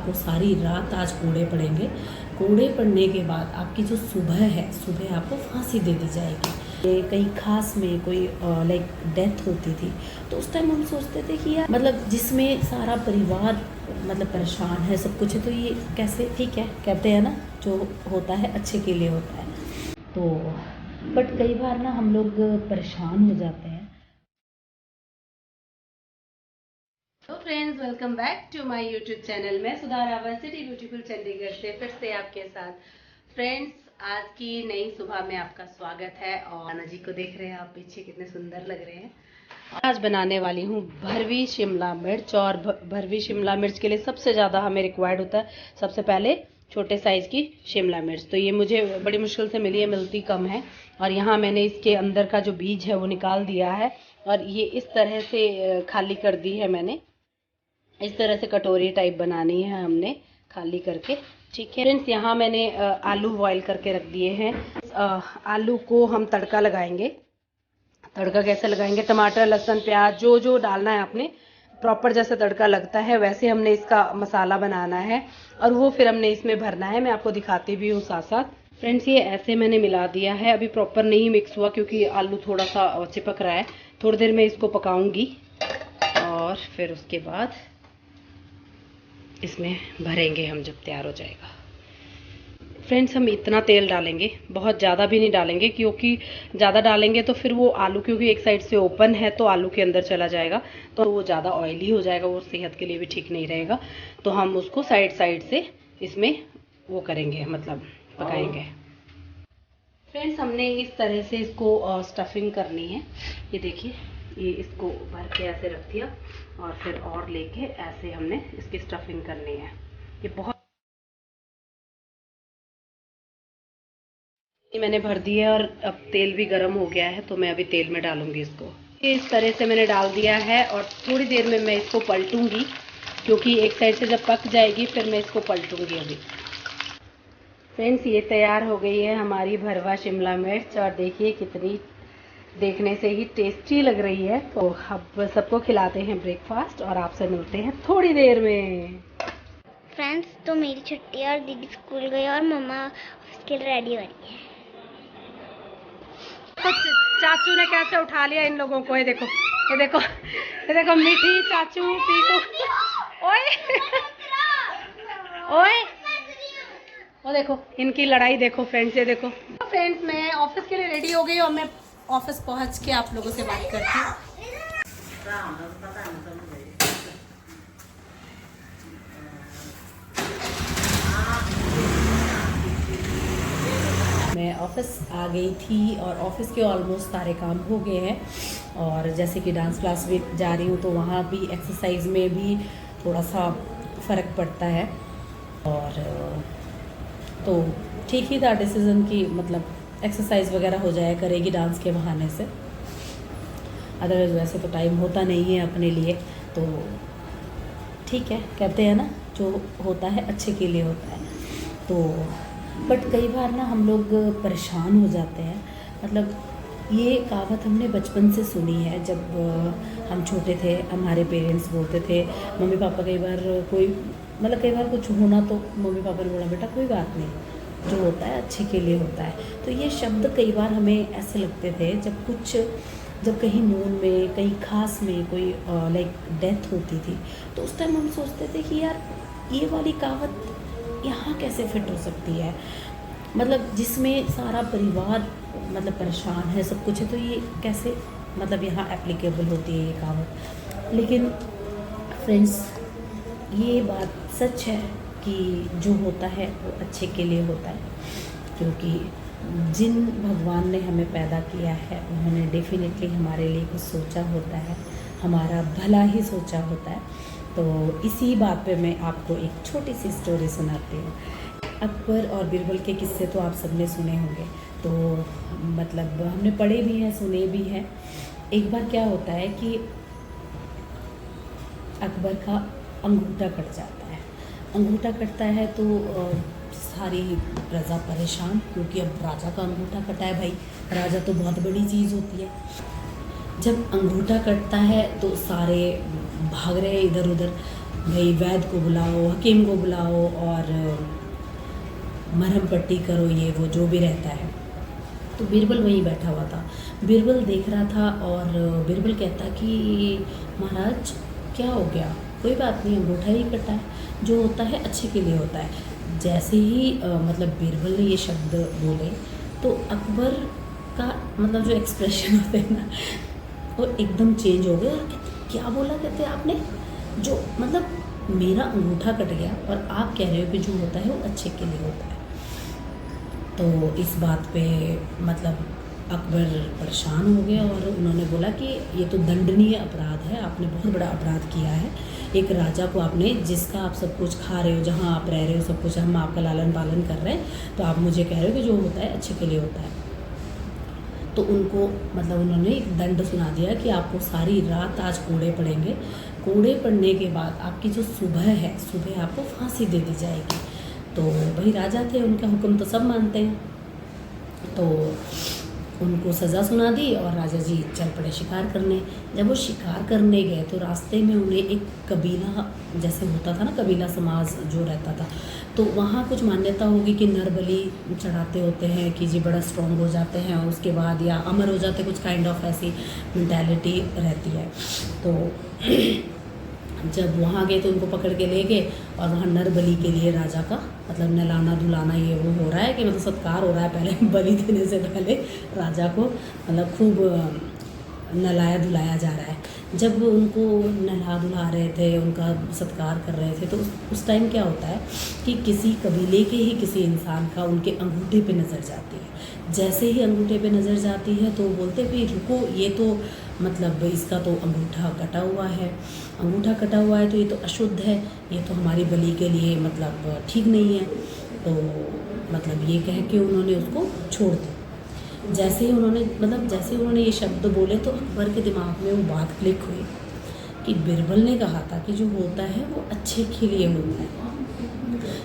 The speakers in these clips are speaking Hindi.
आपको सारी रात आज कूड़े पड़ेंगे। कूड़े पड़ने के बाद आपकी जो सुबह है, सुबह आपको फांसी दे दी जाएगी। कहीं खास में कोई लाइक डेथ होती थी तो उस टाइम हम सोचते थे कि यार मतलब जिसमें सारा परिवार मतलब परेशान है, सब कुछ है, तो ये कैसे ठीक है। कहते हैं ना, जो होता है अच्छे के लिए होता है। तो बट कई बार ना हम लोग परेशान हो जाते हैं। तो friends, welcome back to my YouTube channel. मैं सुधा रावत, सिटी ब्यूटीफुल चंडीगढ़ से फिर से आपके साथ। फ्रेंड्स, आज की नई सुबह में आपका स्वागत है। और नाना जी को देख रहे हैं आप पीछे, कितने सुंदर लग रहे हैं। आज बनाने वाली हूँ भरवी शिमला मिर्च। और भरवी शिमला मिर्च के लिए सबसे ज़्यादा हमें रिक्वायर्ड होता है सबसे पहले छोटे साइज़ की शिमला मिर्च। तो ये मुझे बड़ी मुश्किल से मिली है, मिलती कम है। और यहाँ मैंने इसके अंदर का जो बीज है वो निकाल दिया है और ये इस तरह से खाली कर दी है मैंने। इस तरह से कटोरी टाइप बनानी है हमने खाली करके। ठीक है फ्रेंड्स, यहाँ मैंने आलू बॉईल करके रख दिए हैं। आलू को हम तड़का लगाएंगे। तड़का कैसे लगाएंगे? टमाटर, लहसुन, प्याज जो जो डालना है आपने, प्रॉपर जैसे तड़का लगता है वैसे हमने इसका मसाला बनाना है और वो फिर हमने इसमें भरना है। मैं आपको दिखाती भी हूँ साथ साथ। फ्रेंड्स, ये ऐसे मैंने मिला दिया है। अभी प्रॉपर नहीं मिक्स हुआ क्योंकि आलू थोड़ा सा चिपक रहा है। थोड़ी देर में इसको पकाऊंगी और फिर उसके बाद इसमें भरेंगे हम जब तैयार हो जाएगा। फ्रेंड्स, हम इतना तेल डालेंगे, बहुत ज़्यादा भी नहीं डालेंगे क्योंकि ज़्यादा डालेंगे तो फिर वो आलू, क्योंकि एक साइड से ओपन है तो आलू के अंदर चला जाएगा तो वो ज़्यादा ऑयली हो जाएगा, वो सेहत के लिए भी ठीक नहीं रहेगा। तो हम उसको साइड साइड से इसमें वो करेंगे, मतलब पकाएंगे। फ्रेंड्स, हमने इस तरह से इसको स्टफिंग करनी है। ये देखिए, ये इसको भर के ऐसे रख दिया और फिर और लेके ऐसे हमने इसकी स्टफिंग करनी है। ये बहुत ये मैंने भर दिया और अब तेल भी गर्म हो गया है तो मैं अभी तेल में डालूंगी इसको। इस तरह से मैंने डाल दिया है और थोड़ी देर में मैं इसको पलटूंगी क्योंकि एक साइड से जब पक जाएगी फिर मैं इसको पलटूंगी अभी। फ्रेंड्स, ये तैयार हो गई है हमारी भरवा शिमला मिर्च और देखिए कितनी देखने से ही टेस्टी लग रही है। तो अब सबको खिलाते हैं ब्रेकफास्ट और आपसे मिलते हैं थोड़ी देर में। फ्रेंड्स, तो मेरी छुट्टी है और दीदी स्कूल गई और मम्मा उसके लिए रेडी हो रही है। कुछ चाचू ने कैसे उठा लिया इन लोगों को। ये देखो, ये देखो, ये देखो, मीठी चाचू पीकू। ओए ओए, वो देखो इनकी लड़ाई देखो फ्रेंड्स। ये देखो फ्रेंड्स, मैं ऑफिस के लिए रेडी हो गई और मैं ऑफिस पहुंच के आप लोगों से बात करती हूँ। मैं ऑफिस आ गई थी और ऑफिस के ऑलमोस्ट सारे काम हो गए हैं। और जैसे कि डांस क्लास भी जा रही हूँ तो वहाँ भी एक्सरसाइज में भी थोड़ा सा फ़र्क पड़ता है। और तो ठीक ही था डिसीज़न की, मतलब एक्सरसाइज वगैरह हो जाया करेगी डांस के बहाने से। अदरवाइज़ वैसे तो टाइम होता नहीं है अपने लिए। तो ठीक है, कहते हैं ना, जो होता है अच्छे के लिए होता है। तो बट कई बार ना हम लोग परेशान हो जाते हैं। मतलब ये कहावत हमने बचपन से सुनी है। जब हम छोटे थे हमारे पेरेंट्स बोलते थे, मम्मी पापा कई बार कोई मतलब कई बार कुछ होना तो मम्मी पापा ने बोला, बेटा कोई बात नहीं, जो होता है अच्छे के लिए होता है। तो ये शब्द कई बार हमें ऐसे लगते थे जब कहीं नून में, कहीं खास में कोई लाइक डेथ होती थी तो उस टाइम हम सोचते थे कि यार ये वाली कहावत यहाँ कैसे फिट हो सकती है। मतलब जिसमें सारा परिवार मतलब परेशान है, सब कुछ है, तो ये कैसे मतलब यहाँ एप्लीकेबल होती है ये कहावत। लेकिन फ्रेंड्स, ये बात सच है कि जो होता है वो अच्छे के लिए होता है। क्योंकि जिन भगवान ने हमें पैदा किया है उन्होंने डेफिनेटली हमारे लिए कुछ सोचा होता है, हमारा भला ही सोचा होता है। तो इसी बात पे मैं आपको एक छोटी सी स्टोरी सुनाती हूँ। अकबर और बीरबल के किस्से तो आप सबने सुने होंगे, तो मतलब हमने पढ़े भी हैं, सुने भी हैं। एक बार क्या होता है कि अकबर का अंगूठा कट जाता है। अंगूठा कटता है तो सारी प्रजा परेशान, क्योंकि अब राजा का अंगूठा कटा है। भाई, राजा तो बहुत बड़ी चीज़ होती है। जब अंगूठा कटता है तो सारे भाग रहे हैं इधर उधर। भाई वैद्य को बुलाओ, हकीम को बुलाओ और मरहम पट्टी करो, ये वो जो भी रहता है। तो बीरबल वहीं बैठा हुआ था। बीरबल देख रहा था और बीरबल कहता कि महाराज क्या हो गया, कोई बात नहीं, अंगूठा ही कटा है, जो होता है अच्छे के लिए होता है। जैसे ही मतलब बीरबल ने ये शब्द बोले तो अकबर का मतलब जो एक्सप्रेशन होते हैं ना वो एकदम चेंज हो गया और कहते क्या बोला, कहते आपने, जो मतलब मेरा अंगूठा कट गया और आप कह रहे हो कि जो होता है वो अच्छे के लिए होता है। तो इस बात पे मतलब अकबर परेशान हो गए और उन्होंने बोला कि ये तो दंडनीय अपराध है, आपने बहुत बड़ा अपराध किया है। एक राजा को आपने, जिसका आप सब कुछ खा रहे हो, जहाँ आप रह रहे हो सब कुछ, हम आपका लालन पालन कर रहे हैं, तो आप मुझे कह रहे हो कि जो होता है अच्छे के लिए होता है। तो उनको मतलब उन्होंने एक दंड सुना दिया कि आपको सारी रात आज कोड़े पड़ेंगे, कोड़े पड़ने के बाद आपकी जो सुबह है, सुबह आपको फांसी दे दी जाएगी। तो वही राजा थे, उनका हुक्म तो सब मानते हैं, तो उनको सज़ा सुना दी और राजा जी चल पड़े शिकार करने। जब वो शिकार करने गए तो रास्ते में उन्हें एक कबीला, जैसे होता था ना कबीला समाज जो रहता था, तो वहाँ कुछ मान्यता होगी कि नर बलि चढ़ाते होते हैं कि जी बड़ा स्ट्रॉन्ग हो जाते हैं और उसके बाद या अमर हो जाते, कुछ काइंड ऑफ ऐसी मेंटालिटी रहती है। तो जब वहाँ गए तो उनको पकड़ के ले गए और वहाँ नर बलि के लिए राजा का मतलब नहलाना धुलाना ये वो हो रहा है कि मतलब सत्कार हो रहा है, पहले बलि देने से पहले राजा को मतलब खूब नहलाया धुलाया जा रहा है। जब उनको नहला धुला रहे थे, उनका सत्कार कर रहे थे, तो उस टाइम क्या होता है कि किसी कबीले के ही किसी इंसान का उनके अंगूठे पे नज़र जाती है। जैसे ही अंगूठे पे नज़र जाती है तो बोलते भाई रुको, ये तो मतलब इसका तो अंगूठा कटा हुआ है, अंगूठा कटा हुआ है तो ये तो अशुद्ध है, ये तो हमारी बलि के लिए मतलब ठीक नहीं है। तो मतलब ये कह के उन्होंने उसको छोड़ दिया। जैसे ही उन्होंने ये शब्द बोले तो अकबर के दिमाग में वो बात क्लिक हुई कि बिरबल ने कहा था कि जो होता है वो अच्छे के लिए होता है।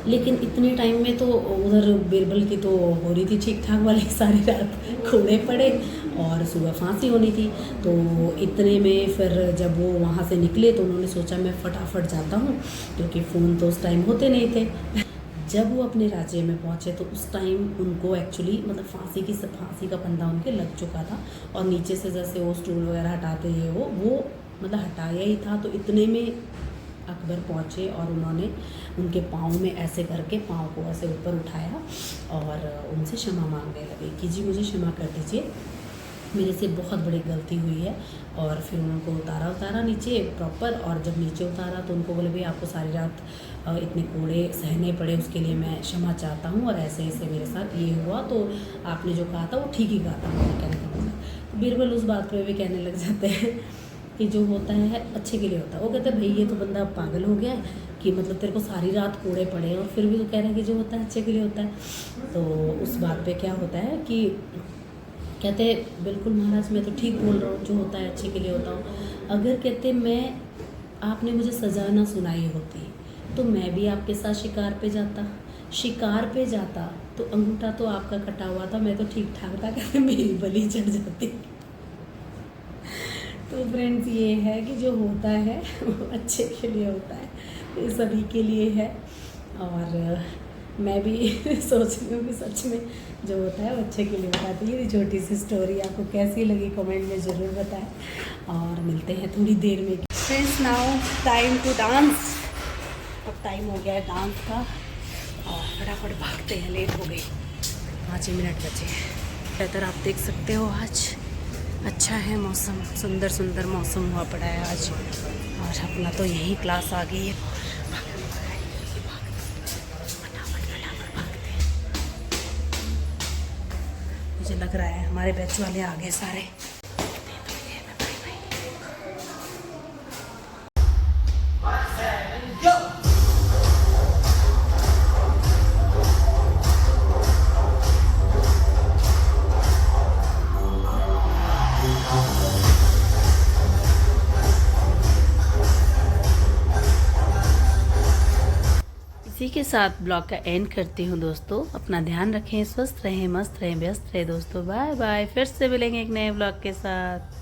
लेकिन इतने टाइम में तो उधर बिरबल की तो हो रही थी ठीक ठाक वाली, सारी रात कोड़े पड़े और सुबह फांसी होनी थी। तो इतने में फिर जब वो वहाँ से निकले तो उन्होंने सोचा मैं फटाफट जाता हूँ, क्योंकि फ़ोन तो उस टाइम होते नहीं थे। जब वो अपने राज्य में पहुँचे तो उस टाइम उनको एक्चुअली मतलब फांसी का फंदा उनके लग चुका था और नीचे से जैसे वो स्टूल वगैरह हटाते हैं वो मतलब हटाया ही था। तो इतने में अकबर पहुँचे और उन्होंने उनके पाँव में ऐसे करके पाँव को ऐसे ऊपर उठाया और उनसे क्षमा मांगने लगे कि जी मुझे क्षमा कर दीजिए, मेरे से बहुत बड़ी गलती हुई है। और फिर उनको उतारा नीचे प्रॉपर, और जब नीचे उतारा तो उनको बोले भाई आपको सारी रात इतने कोड़े सहने पड़े, उसके लिए मैं क्षमा चाहता हूँ और ऐसे ऐसे मेरे साथ ये हुआ, तो आपने जो कहा था वो ठीक ही कहा था, मुझे कहने का मतलब। बीरबल उस बात पे भी कहने लग जाते हैं कि जो होता है अच्छे के लिए होता है। वो कहते हैं भाई ये तो बंदा पागल हो गया है कि मतलब तेरे को सारी रात कोड़े पड़े और फिर भी तो कह रहे हैं कि जो होता है अच्छे के लिए होता है। तो उस बात पे क्या होता है कि कहते हैं बिल्कुल महाराज मैं तो ठीक बोल रहा हूँ, जो होता है अच्छे के लिए होता हूँ। अगर कहते मैं आपने मुझे सज़ा ना सुनाई होती तो मैं भी आपके साथ शिकार पे जाता तो अंगूठा तो आपका कटा हुआ था, मैं तो ठीक ठाक था, कहते मेरी बलि चढ़ जाती। तो फ्रेंड्स ये है कि जो होता है वो अच्छे के लिए होता है, ये सभी के लिए है। और मैं भी सोच रही हूँ कि सच में जो होता है वो अच्छे के लिए होता है। तो ये छोटी सी स्टोरी आपको कैसी लगी कमेंट में ज़रूर बताएं और मिलते हैं थोड़ी देर में। Friends now time to dance. अब टाइम हो गया है डांस का और फटाफट भागते हैं, लेट हो गई, 5 मिनट बचे। बेहतर आप देख सकते हो आज अच्छा है मौसम, सुंदर सुंदर मौसम हुआ पड़ा है आज। और अपना तो यही क्लास आ गई है। मुझे लग रहा है हमारे बैच वाले आ गए सारे। इसी के साथ ब्लॉग का एंड करती हूँ दोस्तों। अपना ध्यान रखें, स्वस्थ रहें, मस्त रहें, व्यस्त रहें दोस्तों। बाय बाय, फिर से मिलेंगे एक नए ब्लॉग के साथ।